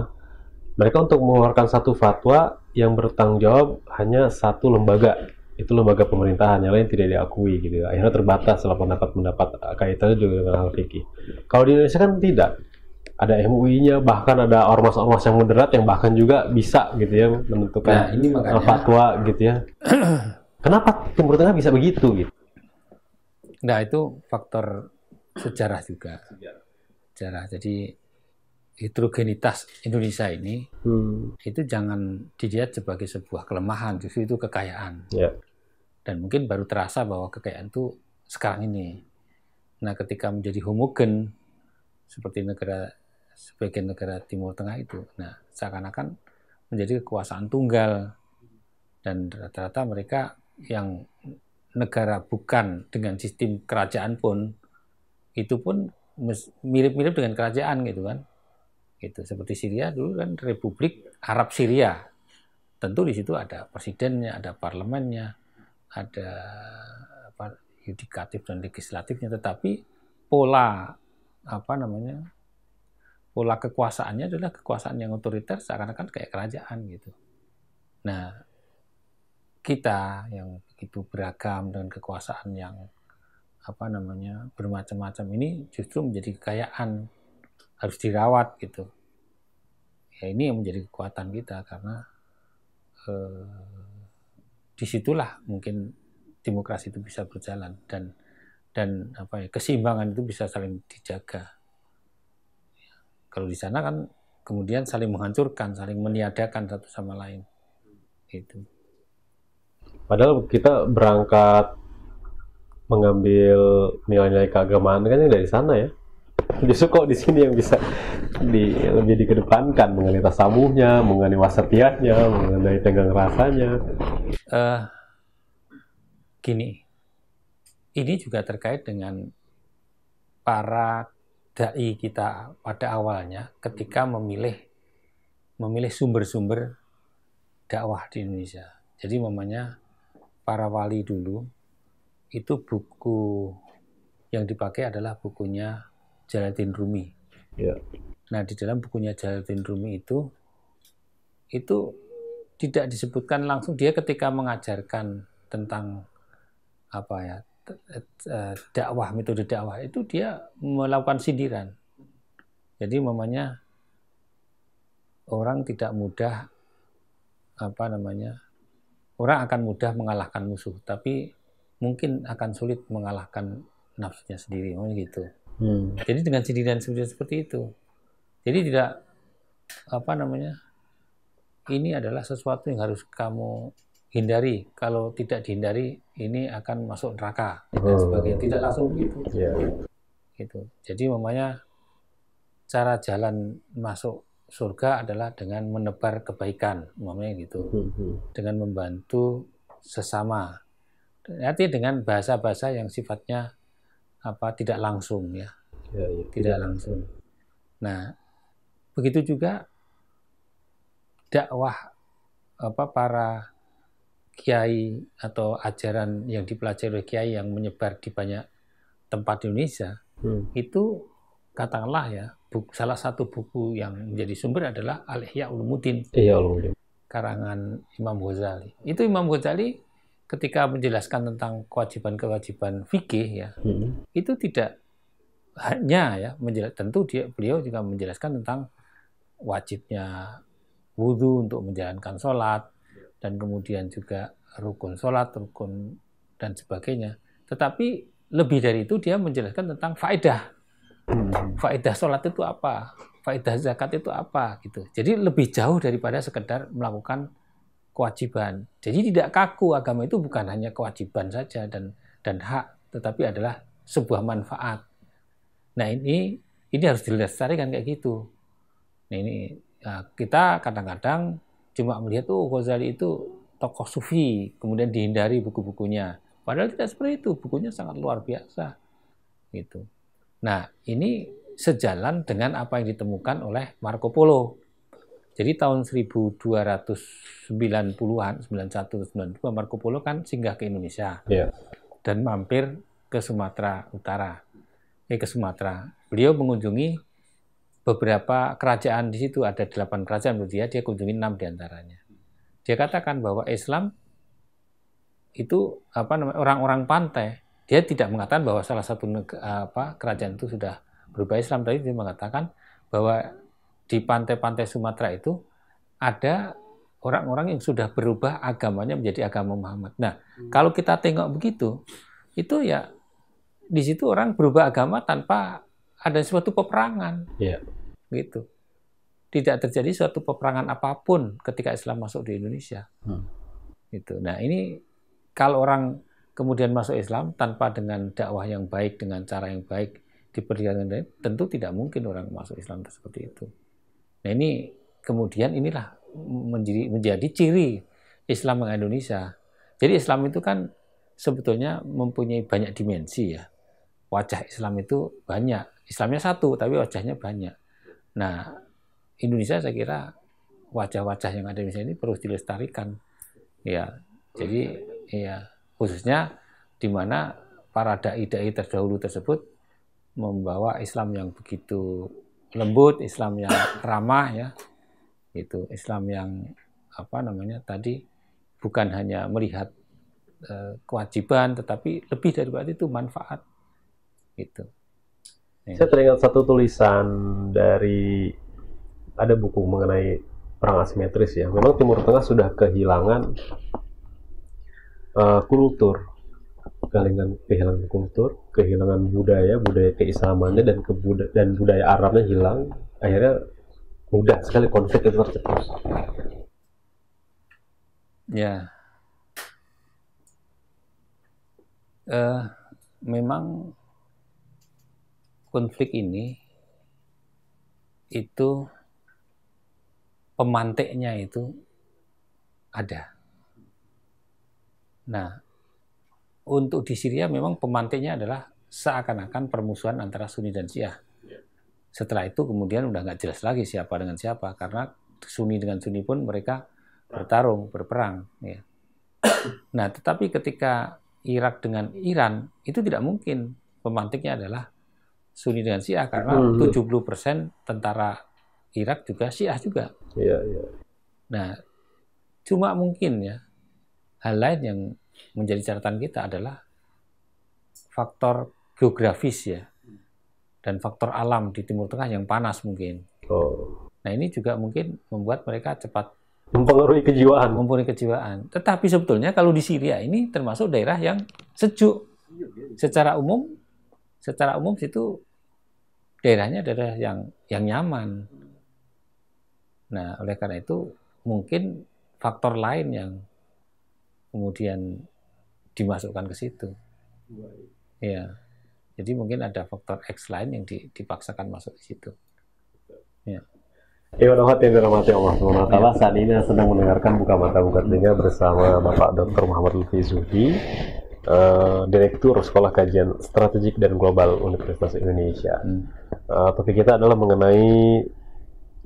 mereka untuk mengeluarkan satu fatwa yang bertanggung jawab hanya satu lembaga, itu lembaga pemerintahan, yang lain tidak diakui gitu. Akhirnya terbatas dalam pendapat kaitannya juga dengan hal fikih. Kalau di Indonesia kan tidak, ada MUI-nya, bahkan ada ormas-ormas yang moderat yang bahkan juga bisa gitu ya menentukan fatwa gitu ya. Kenapa Timur Tengah bisa begitu gitu? Nah, itu faktor sejarah juga. Sejarah. Jadi heterogenitas Indonesia ini itu jangan dilihat sebagai sebuah kelemahan, justru itu kekayaan. Dan mungkin baru terasa bahwa kekayaan itu sekarang ini. Nah, ketika menjadi homogen seperti sebagian negara Timur Tengah itu, nah seakan-akan menjadi kekuasaan tunggal, dan rata-rata mereka yang negara bukan dengan sistem kerajaan pun itu pun mirip-mirip dengan kerajaan gitu kan. Gitu. Seperti Syria dulu kan Republik Arab Syria. Tentu di situ ada presidennya, ada parlemennya, ada yudikatif dan legislatifnya, tetapi pola kekuasaannya adalah kekuasaan yang otoriter, seakan-akan kayak kerajaan gitu. Nah, kita yang begitu beragam dengan kekuasaan yang bermacam-macam ini justru menjadi kekayaan, harus dirawat gitu. Ya, ini yang menjadi kekuatan kita, karena disitulah mungkin demokrasi itu bisa berjalan, dan keseimbangan itu bisa saling dijaga. Kalau di sana kan kemudian saling menghancurkan, saling meniadakan satu sama lain. Itu. Padahal kita berangkat mengambil nilai-nilai keagamaan kan dari sana ya. Justru kok di sini yang bisa lebih dikedepankan mengenai tasamuhnya, mengenai wasatiyahnya, mengenai tenggang rasanya. Gini, ini juga terkait dengan para dai kita pada awalnya ketika memilih sumber-sumber dakwah di Indonesia. Jadi namanya para wali dulu itu buku yang dipakai adalah bukunya Jalaluddin Rumi. Nah, di dalam bukunya Jalaluddin Rumi itu tidak disebutkan langsung, dia ketika mengajarkan tentang dakwah, metode dakwah itu dia melakukan sindiran. Jadi namanya orang tidak mudah orang akan mudah mengalahkan musuh, tapi mungkin akan sulit mengalahkan nafsunya sendiri, gitu. Jadi dengan sindiran seperti itu. Jadi tidak ini adalah sesuatu yang harus kamu hindari. Kalau tidak dihindari, ini akan masuk neraka dan sebagainya. Tidak langsung begitu. Gitu. Jadi cara jalan masuk surga adalah dengan menebar kebaikan, umpamanya gitu, dengan membantu sesama. Artinya dengan bahasa-bahasa yang sifatnya tidak langsung ya, tidak langsung. Nah, begitu juga dakwah para kiai atau ajaran yang dipelajari oleh kiai yang menyebar di banyak tempat di Indonesia, itu katakanlah ya, salah satu buku yang menjadi sumber adalah Al-Ihya Ulumuddin, karangan Imam Ghazali. Itu Imam Ghazali ketika menjelaskan tentang kewajiban-kewajiban fikih ya, itu tidak hanya ya tentu beliau juga menjelaskan tentang wajibnya wudhu untuk menjalankan sholat, dan kemudian juga rukun sholat, rukun dan sebagainya. Tetapi lebih dari itu dia menjelaskan tentang faedah. Faedah sholat itu apa? Faedah zakat itu apa? Gitu. Jadi lebih jauh daripada sekedar melakukan kewajiban. Jadi tidak kaku, agama itu bukan hanya kewajiban saja dan hak, tetapi adalah sebuah manfaat. Nah ini harus dilestarikan kayak gitu. Nah ini kita kadang-kadang cuma melihat Ghazali itu tokoh sufi, kemudian dihindari buku-bukunya. Padahal tidak seperti itu, bukunya sangat luar biasa. Gitu. Nah ini sejalan dengan apa yang ditemukan oleh Marco Polo. Jadi tahun 1290-an, 91-92 Marco Polo kan singgah ke Indonesia dan mampir ke Sumatera Utara. Ke Sumatera. Beliau mengunjungi beberapa kerajaan di situ, ada 8 kerajaan menurut dia kunjungi 6 diantaranya. Dia katakan bahwa Islam itu orang-orang pantai. Dia tidak mengatakan bahwa salah satu kerajaan itu sudah berubah Islam, tapi dia mengatakan bahwa di pantai-pantai Sumatera itu ada orang-orang yang sudah berubah agamanya menjadi agama Muhammad. Nah, kalau kita tengok begitu, itu ya di situ orang berubah agama tanpa ada suatu peperangan, gitu. Tidak terjadi suatu peperangan apapun ketika Islam masuk di Indonesia. Gitu. Nah ini kalau orang kemudian masuk Islam tanpa dengan dakwah yang baik, dengan cara yang baik, diperlihatkan, tentu tidak mungkin orang masuk Islam seperti itu. Nah ini kemudian inilah menjadi ciri Islam di Indonesia. Jadi Islam itu kan sebetulnya mempunyai banyak dimensi ya. Wajah Islam itu banyak. Islamnya satu, tapi wajahnya banyak. Nah, Indonesia saya kira wajah-wajah yang ada di Indonesia ini perlu dilestarikan. Ya, jadi ya khususnya di mana para dai-dai terdahulu tersebut membawa Islam yang begitu lembut, Islam yang ramah ya. Itu Islam yang tadi bukan hanya melihat kewajiban, tetapi lebih daripada itu manfaat. Gitu. Saya teringat satu tulisan dari ada buku mengenai perang asimetris ya. Memang Timur Tengah sudah kehilangan kultur, kehilangan kultur, kehilangan budaya keislamannya dan budaya Arabnya hilang. Akhirnya mudah sekali konflik itu tercetus. Ya, memang konflik ini itu pemantiknya itu ada. Nah, untuk di Syria memang pemantiknya adalah seakan-akan permusuhan antara Sunni dan Syiah. Setelah itu kemudian udah nggak jelas lagi siapa dengan siapa, karena Sunni dengan Sunni pun mereka berperang. Ya. Nah, tetapi ketika Irak dengan Iran, itu tidak mungkin pemantiknya adalah Sunni dengan Syiah, karena 70% tentara Irak juga Syiah juga. Nah, cuma mungkin ya, hal lain yang menjadi catatan kita adalah faktor geografis ya, dan faktor alam di Timur Tengah yang panas mungkin. Nah ini juga mungkin membuat mereka cepat mempengaruhi kejiwaan. Tetapi sebetulnya kalau di Syria ini termasuk daerah yang sejuk. Secara umum situ daerahnya daerah yang nyaman. Nah oleh karena itu mungkin faktor lain yang kemudian dimasukkan ke situ. Ya. Jadi mungkin ada faktor X lain yang dipaksakan masuk di situ. Ya. Iwan yang dirahmati Allah SWT, saat ini sedang mendengarkan Buka Mata Buka Telinga bersama Bapak Dr. Muhammad Lutfi Zuhdi, Direktur Sekolah Kajian Strategik dan Global Universitas Indonesia. Topik kita adalah mengenai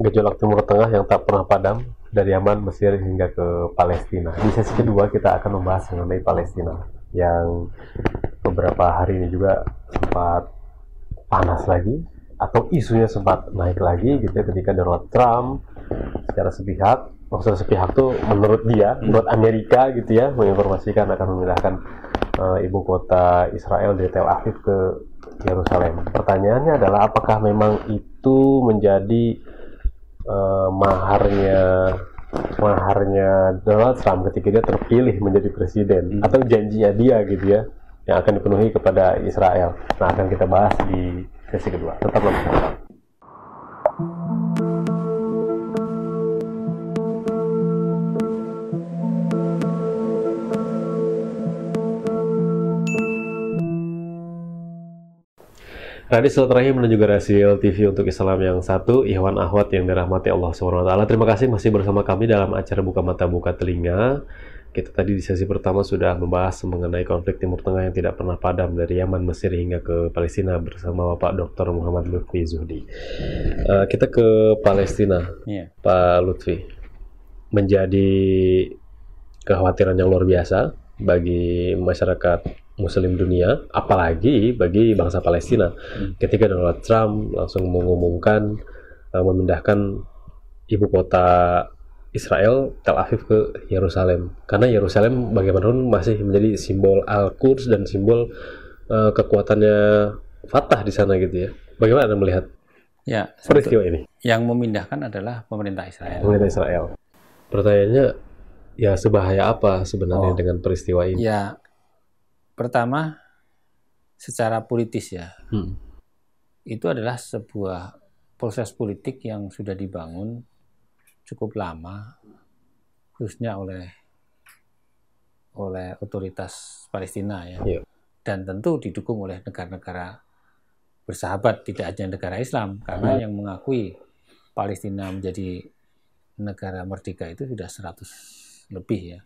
gejolak Timur Tengah yang tak pernah padam dari Yaman, Mesir hingga ke Palestina. Di sesi kedua kita akan membahas mengenai Palestina yang beberapa hari ini juga sempat panas lagi, atau isunya sempat naik lagi gitu ya, ketika Donald Trump secara sepihak, maksudnya sepihak tuh menurut dia, menurut Amerika gitu ya, menginformasikan akan memindahkan ibu kota Israel dari Tel Aviv ke Yerusalem. Pertanyaannya adalah apakah memang itu menjadi maharnya Donald Trump ketika dia terpilih menjadi presiden, atau janjinya dia gitu ya yang akan dipenuhi kepada Israel. Nah, akan kita bahas di sesi kedua. Tetaplah bersama. Tadi silaturahim dan juga Rasil TV untuk Islam yang satu, Ikhwan Akhwat yang dirahmati Allah SWT. Terima kasih masih bersama kami dalam acara Buka Mata Buka Telinga. Kita tadi di sesi pertama sudah membahas mengenai konflik Timur Tengah yang tidak pernah padam dari Yaman, Mesir hingga ke Palestina bersama Bapak Dr. Muhammad Lutfi Zuhdi. Kita ke Palestina, Pak Lutfi. Menjadi kekhawatiran yang luar biasa bagi masyarakat Muslim dunia, apalagi bagi bangsa Palestina, ketika Donald Trump langsung mengumumkan memindahkan ibu kota Israel, Tel Aviv, ke Yerusalem. Karena Yerusalem bagaimanapun masih menjadi simbol Al-Quds dan simbol kekuatannya Fatah di sana gitu ya. Bagaimana Anda melihat peristiwa ini? Yang memindahkan adalah pemerintah Israel. Pemerintah Israel. Pertanyaannya, ya sebahaya apa sebenarnya dengan peristiwa ini? Ya, pertama, secara politis ya, itu adalah sebuah proses politik yang sudah dibangun cukup lama, khususnya oleh otoritas Palestina ya, dan tentu didukung oleh negara-negara bersahabat, tidak hanya negara Islam, karena yang mengakui Palestina menjadi negara merdeka itu sudah 100 lebih ya.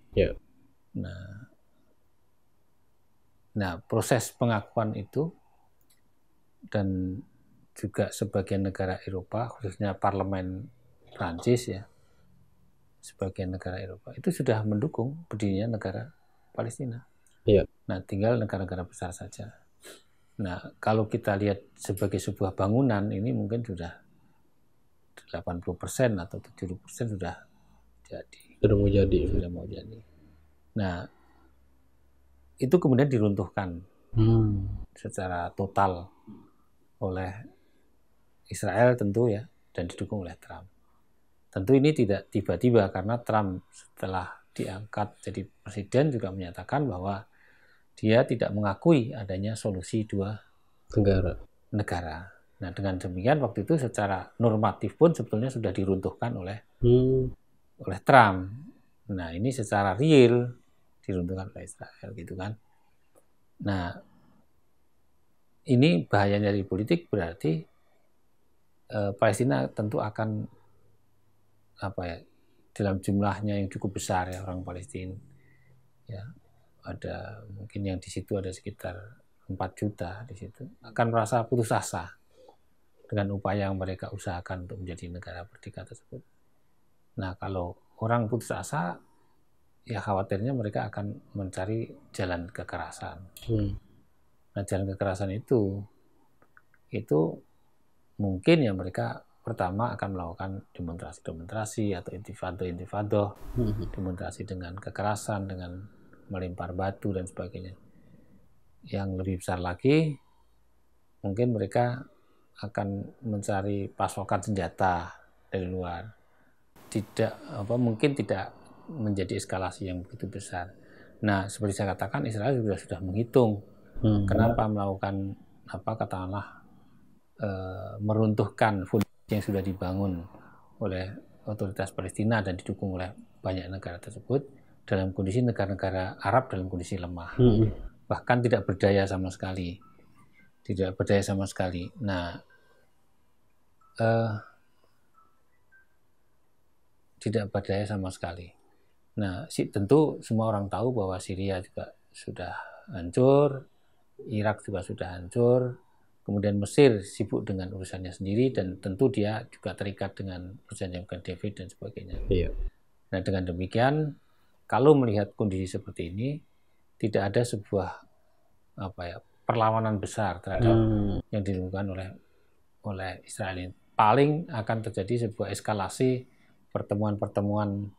Nah, proses pengakuan itu dan juga sebagian negara Eropa, khususnya parlemen Prancis ya, sebagian negara Eropa itu sudah mendukung berdirinya negara Palestina. Nah, tinggal negara-negara besar saja. Nah, kalau kita lihat sebagai sebuah bangunan, ini mungkin sudah 80% atau 70% sudah jadi. Sudah mau jadi. Nah, itu kemudian diruntuhkan secara total oleh Israel tentu ya, dan didukung oleh Trump. Tentu ini tidak tiba-tiba, karena Trump setelah diangkat jadi presiden juga menyatakan bahwa dia tidak mengakui adanya solusi dua negara. Nah, dengan demikian waktu itu secara normatif pun sebetulnya sudah diruntuhkan oleh Trump. Nah, ini secara real diruntuhkan oleh Israel gitu kan. Nah, ini bahayanya dari politik, berarti Palestina tentu akan dalam jumlahnya yang cukup besar ya, orang Palestina ya, ada mungkin yang di situ ada sekitar 4 juta di situ, akan merasa putus asa dengan upaya yang mereka usahakan untuk menjadi negara merdeka tersebut. Nah, kalau orang putus asa, ya khawatirnya mereka akan mencari jalan kekerasan. Nah, jalan kekerasan itu mungkin ya mereka pertama akan melakukan demonstrasi atau intifado, demonstrasi dengan kekerasan, dengan melempar batu dan sebagainya. Yang lebih besar lagi, mungkin mereka akan mencari pasokan senjata dari luar. Mungkin tidak menjadi eskalasi yang begitu besar. Nah, seperti saya katakan, Israel sudah menghitung kenapa melakukan meruntuhkan fondasi yang sudah dibangun oleh otoritas Palestina dan didukung oleh banyak negara tersebut dalam kondisi negara-negara Arab dalam kondisi lemah, bahkan tidak berdaya sama sekali. Nah, tidak berdaya sama sekali. Nah, tentu semua orang tahu bahwa Syria juga sudah hancur, Irak juga sudah hancur, kemudian Mesir sibuk dengan urusannya sendiri, dan tentu dia juga terikat dengan perjanjian Camp David dan sebagainya. Iya. Nah, dengan demikian, kalau melihat kondisi seperti ini, tidak ada sebuah perlawanan besar terhadap yang dilakukan oleh Israel ini. Paling akan terjadi sebuah eskalasi pertemuan-pertemuan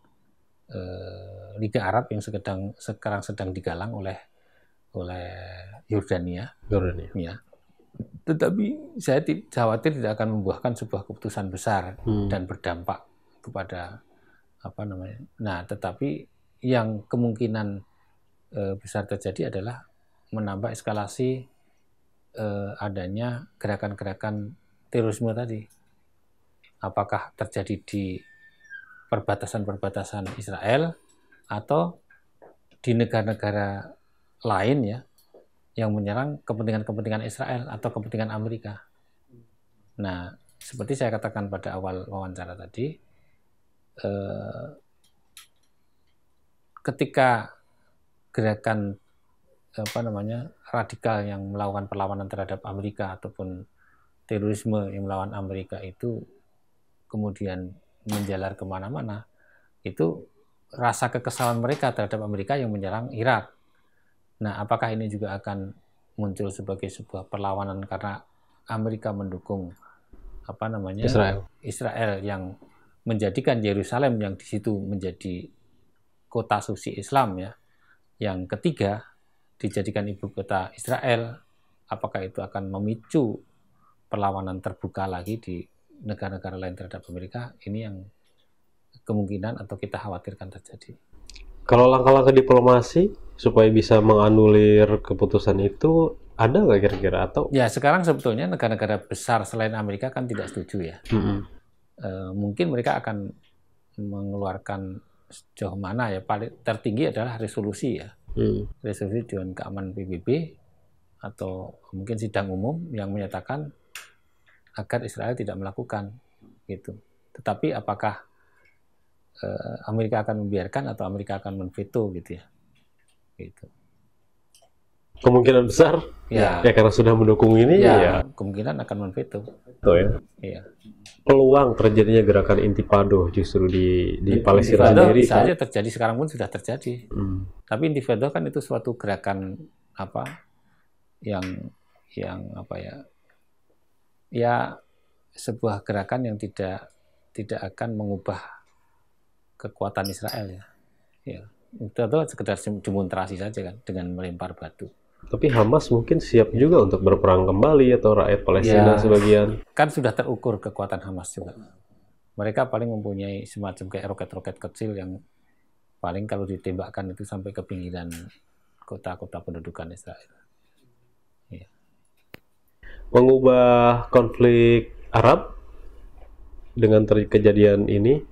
Liga Arab yang sekarang sedang digalang oleh Yordania. Ya. Tetapi saya khawatir tidak akan membuahkan sebuah keputusan besar dan berdampak kepada Nah, tetapi yang kemungkinan besar terjadi adalah menambah eskalasi adanya gerakan-gerakan terorisme tadi. Apakah terjadi di perbatasan-perbatasan Israel atau di negara-negara lain ya yang menyerang kepentingan-kepentingan Israel atau kepentingan Amerika. Nah, seperti saya katakan pada awal wawancara tadi, ketika gerakan radikal yang melakukan perlawanan terhadap Amerika ataupun terorisme yang melawan Amerika itu kemudian menjalar kemana-mana, itu rasa kekesalan mereka terhadap Amerika yang menyerang Irak. Nah, apakah ini juga akan muncul sebagai sebuah perlawanan karena Amerika mendukung Israel yang menjadikan Yerusalem yang di situ menjadi kota suci Islam ya. Yang ketiga, dijadikan ibu kota Israel. Apakah itu akan memicu perlawanan terbuka lagi di negara-negara lain terhadap Amerika? Ini yang kemungkinan atau kita khawatirkan terjadi. Kalau langkah-langkah diplomasi supaya bisa menganulir keputusan itu ada nggak kira-kira atau? Ya, sekarang sebetulnya negara-negara besar selain Amerika kan tidak setuju ya. Mungkin mereka akan mengeluarkan sejauh mana ya, paling tertinggi adalah resolusi ya. Resolusi Dewan Keamanan PBB atau mungkin sidang umum yang menyatakan agar Israel tidak melakukan gitu. Tetapi apakah Amerika akan membiarkan atau Amerika akan memveto gitu ya. Gitu. Kemungkinan besar ya karena sudah mendukung ini ya kemungkinan akan memveto. Betul ya. Iya. Peluang terjadinya gerakan intifado justru di Palestina sendiri bisa saja terjadi, sekarang pun sudah terjadi. Tapi intifado kan itu suatu gerakan yang sebuah gerakan yang tidak akan mengubah kekuatan Israel ya. Itu sekedar demonstrasi saja kan dengan melempar batu. Tapi Hamas mungkin siap juga untuk berperang kembali atau rakyat Palestina sebagian. Kan sudah terukur kekuatan Hamas juga. Mereka paling mempunyai semacam kayak roket-roket kecil yang paling kalau ditembakkan itu sampai ke pinggiran kota-kota pendudukan Israel. Ya. Mengubah konflik Arab dengan kejadian ini,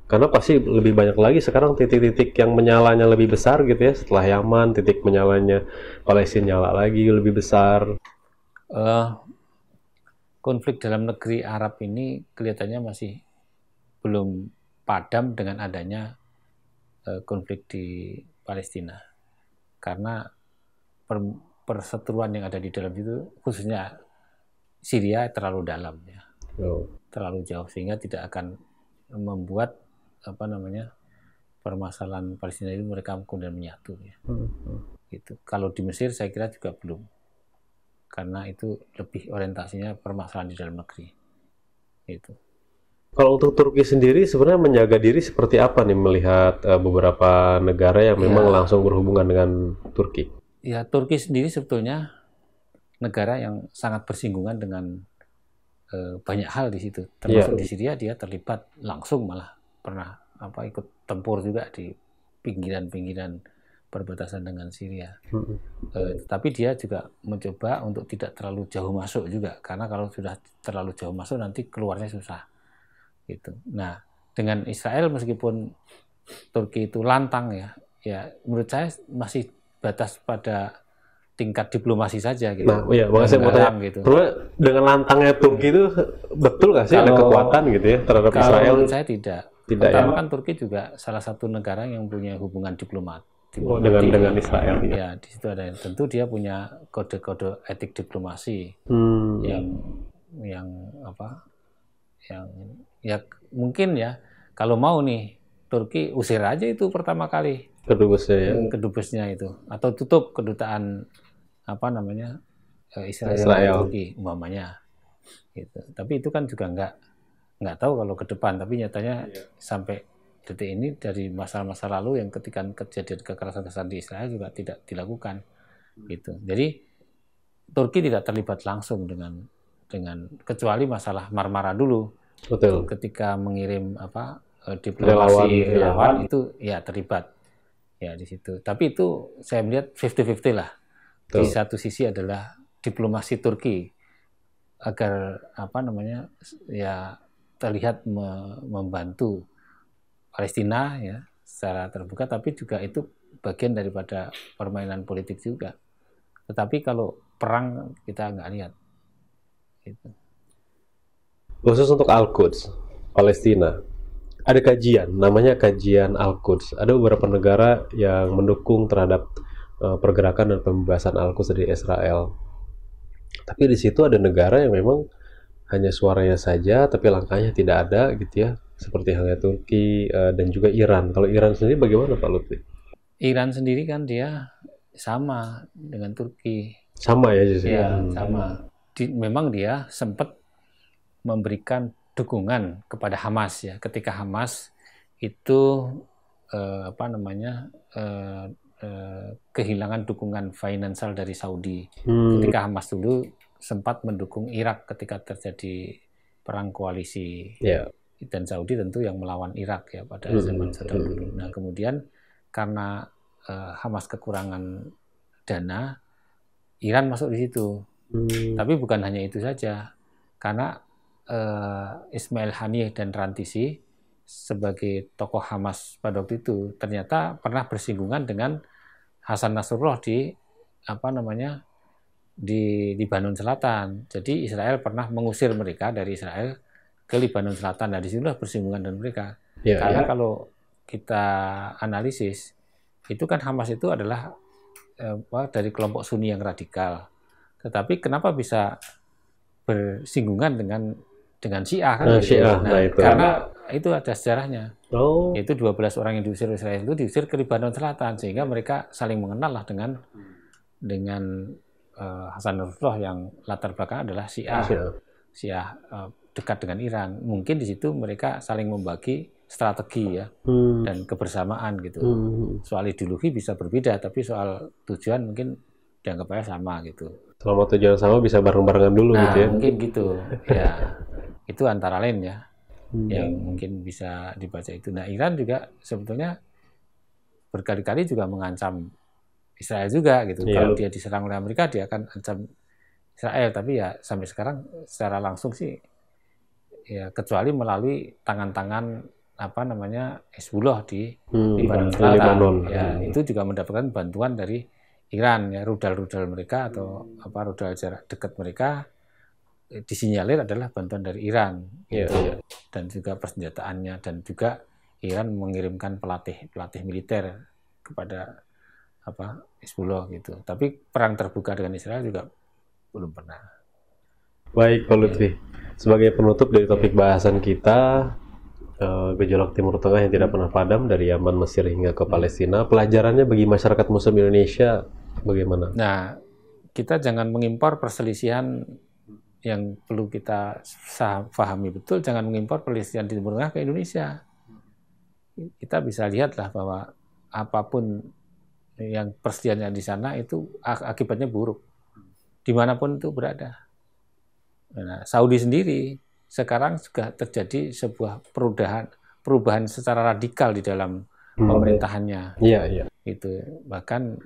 karena pasti lebih banyak lagi sekarang titik-titik yang menyalanya lebih besar gitu ya. Setelah Yaman, titik menyalanya Palestina nyala lagi lebih besar. Konflik dalam negeri Arab ini kelihatannya masih belum padam dengan adanya konflik di Palestina. Karena perseteruan yang ada di dalam itu, khususnya Syria, terlalu dalam ya. Terlalu jauh sehingga tidak akan membuat permasalahan Palestina itu mereka kemudian menyatu ya. Gitu. Kalau di Mesir saya kira juga belum, karena itu lebih orientasinya permasalahan di dalam negeri. Gitu. Kalau untuk Turki sendiri sebenarnya menjaga diri seperti apa nih melihat beberapa negara yang memang langsung berhubungan dengan Turki? Ya, Turki sendiri sebetulnya negara yang sangat bersinggungan dengan banyak hal di situ. Termasuk di Syria dia terlibat langsung, malah pernah ikut tempur juga di pinggiran-pinggiran perbatasan dengan Syria. Tapi dia juga mencoba untuk tidak terlalu jauh masuk juga, karena kalau sudah terlalu jauh masuk nanti keluarnya susah. Gitu. Nah, dengan Israel meskipun Turki itu lantang ya menurut saya masih batas pada tingkat diplomasi saja gitu. Nah, iya, makanya saya mau tanya, gitu. Dengan lantangnya Turki itu betul nggak sih ada kekuatan gitu ya terhadap Israel? Menurut saya tidak. Tidak pertama ya. kan Turki juga salah satu negara yang punya hubungan diplomatik dengan Israel ya. Ya, di situ ada tentu dia punya kode-kode etik diplomasi yang apa? Yang ya mungkin ya kalau mau nih Turki usir aja itu pertama kali Kedubesnya ya. kedubesnya itu atau tutup kedutaan apa namanya Israel di Turki umpamanya gitu. Tapi itu kan juga nggak tahu kalau ke depan, tapi nyatanya sampai detik ini dari masa-masa lalu yang ketika kejadian kekerasan di Israel juga tidak dilakukan gitu. Jadi Turki tidak terlibat langsung dengan kecuali masalah Marmara dulu. Betul. Ketika mengirim diplomasi relawan itu ya terlibat ya di situ. Tapi itu saya melihat 50-50 lah. Betul. Di satu sisi adalah diplomasi Turki agar apa namanya ya terlihat membantu Palestina ya secara terbuka, tapi juga itu bagian daripada permainan politik juga. Tetapi kalau perang kita nggak lihat. Gitu. Khusus untuk Al-Quds, Palestina, ada kajian, namanya kajian Al-Quds. Ada beberapa negara yang mendukung terhadap pergerakan dan pembebasan Al-Quds dari Israel. Tapi di situ ada negara yang memang hanya suaranya saja, tapi langkahnya tidak ada, gitu ya. Seperti halnya Turki dan juga Iran. Kalau Iran sendiri bagaimana, Pak Lutfi? Iran sendiri kan dia sama dengan Turki. Sama ya, justru. Ya, sama. Memang dia sempat memberikan dukungan kepada Hamas ya. Ketika Hamas itu kehilangan dukungan finansial dari Saudi. Ketika Hamas dulu sempat mendukung Irak ketika terjadi perang koalisi. Dan Saudi tentu yang melawan Irak ya pada zaman Saddam dulu. Nah, kemudian karena Hamas kekurangan dana, Iran masuk di situ. Tapi bukan hanya itu saja. Karena Ismail Haniyeh dan Rantisi sebagai tokoh Hamas pada waktu itu ternyata pernah bersinggungan dengan Hasan Nasrullah di Lebanon Selatan. Jadi Israel pernah mengusir mereka dari Israel ke Lebanon Selatan. Nah, disitulah bersinggungan dengan mereka. Karena kalau kita analisis, itu kan Hamas itu adalah dari kelompok Sunni yang radikal. Tetapi kenapa bisa bersinggungan dengan Syiah kan? Karena itu ada sejarahnya. Yaitu 12 orang yang diusir Israel itu diusir ke Lebanon Selatan, sehingga mereka saling mengenal lah dengan Hasan Nasrullah yang latar belakang adalah Syiah dekat dengan Iran. Mungkin di situ mereka saling membagi strategi ya dan kebersamaan gitu. Soal ideologi bisa berbeda, tapi soal tujuan mungkin dianggap aja sama gitu. Selama tujuan sama bisa bareng-barengan dulu gitu ya. Mungkin gitu. Ya. Itu antara lain ya. Yang mungkin bisa dibaca itu. Nah, Iran juga sebetulnya berkali-kali juga mengancam Israel juga gitu. Kalau dia diserang oleh Amerika, dia akan ancam Israel. Tapi ya sampai sekarang secara langsung sih ya kecuali melalui tangan-tangan Hezbollah di Lebanon Selatan. Ya, itu juga mendapatkan bantuan dari Iran ya, rudal-rudal mereka atau rudal jarak dekat mereka disinyalir adalah bantuan dari Iran. Dan juga persenjataannya, dan juga Iran mengirimkan pelatih militer kepada Hezbollah gitu. Tapi perang terbuka dengan Israel juga belum pernah. Baik, Pak Lutfi. Sebagai penutup dari topik bahasan kita, gejolak Timur Tengah yang tidak pernah padam dari Yaman, Mesir hingga ke Palestina, pelajarannya bagi masyarakat Muslim Indonesia bagaimana? Nah, kita jangan mengimpor perselisihan yang perlu kita pahami betul. Jangan mengimpor perselisihan di Timur Tengah ke Indonesia. Kita bisa lihatlah bahwa apapun yang perselisihan di sana itu akibatnya buruk, dimanapun itu berada. Nah, Saudi sendiri sekarang juga terjadi sebuah perubahan secara radikal di dalam pemerintahannya. Itu bahkan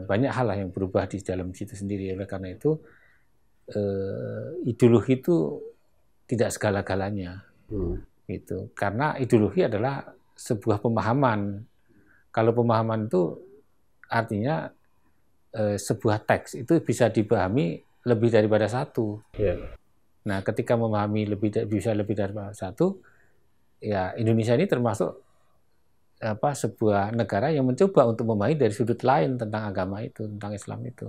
banyak hal yang berubah di dalam situ sendiri. Oleh karena itu ideologi itu tidak segala-galanya. Gitu. Karena ideologi adalah sebuah pemahaman. Kalau pemahaman itu artinya sebuah teks itu bisa dipahami lebih daripada satu. Nah, ketika memahami bisa lebih daripada satu, ya Indonesia ini termasuk sebuah negara yang mencoba untuk memahami dari sudut lain tentang agama itu, tentang Islam itu.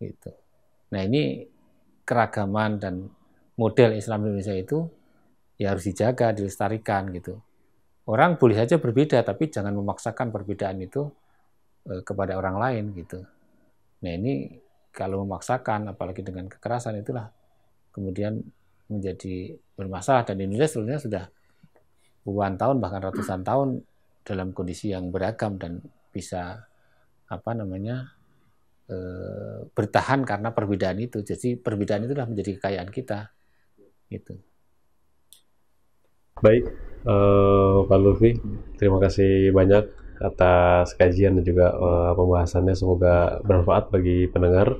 Gitu. Nah, ini keragaman dan model Islam Indonesia itu ya harus dijaga, dilestarikan gitu. Orang boleh saja berbeda, tapi jangan memaksakan perbedaan itu kepada orang lain gitu. Nah, ini kalau memaksakan, apalagi dengan kekerasan, itulah kemudian menjadi bermasalah. Dan Indonesia sebenarnya sudah puluhan tahun bahkan ratusan tahun dalam kondisi yang beragam dan bisa bertahan karena perbedaan itu. Jadi perbedaan itulah menjadi kekayaan kita. Gitu. Baik, Pak Lutfi, terima kasih banyak atas kajian dan juga pembahasannya. Semoga bermanfaat bagi pendengar.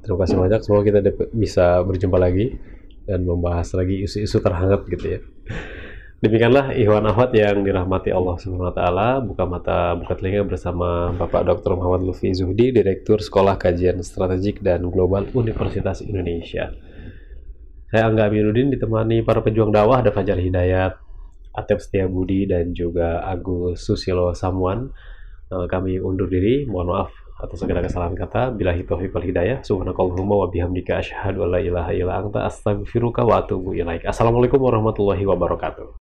Terima kasih banyak. Semoga kita bisa berjumpa lagi dan membahas lagi isu-isu terhangat gitu ya. Demikianlah ikhwan akhwat yang dirahmati Allah Subhanahu wa taala, buka mata buka telinga bersama Bapak Dr. Muhammad Lutfi Zuhdi, Direktur Sekolah Kajian Strategik dan Global Universitas Indonesia. Saya Angga Aminuddin ditemani para pejuang dakwah, ada Fajar Hidayat, Atep Setiabudi, dan juga Agus Susilo Samuan. Kami undur diri, mohon maaf atas segala kesalahan kata. Billahi taufiq wal hidayah. Subhanakallahumma wa bihamdika asyhadu an la ilaha illa anta astaghfiruka wa atubu ilaik. Assalamualaikum warahmatullahi wabarakatuh.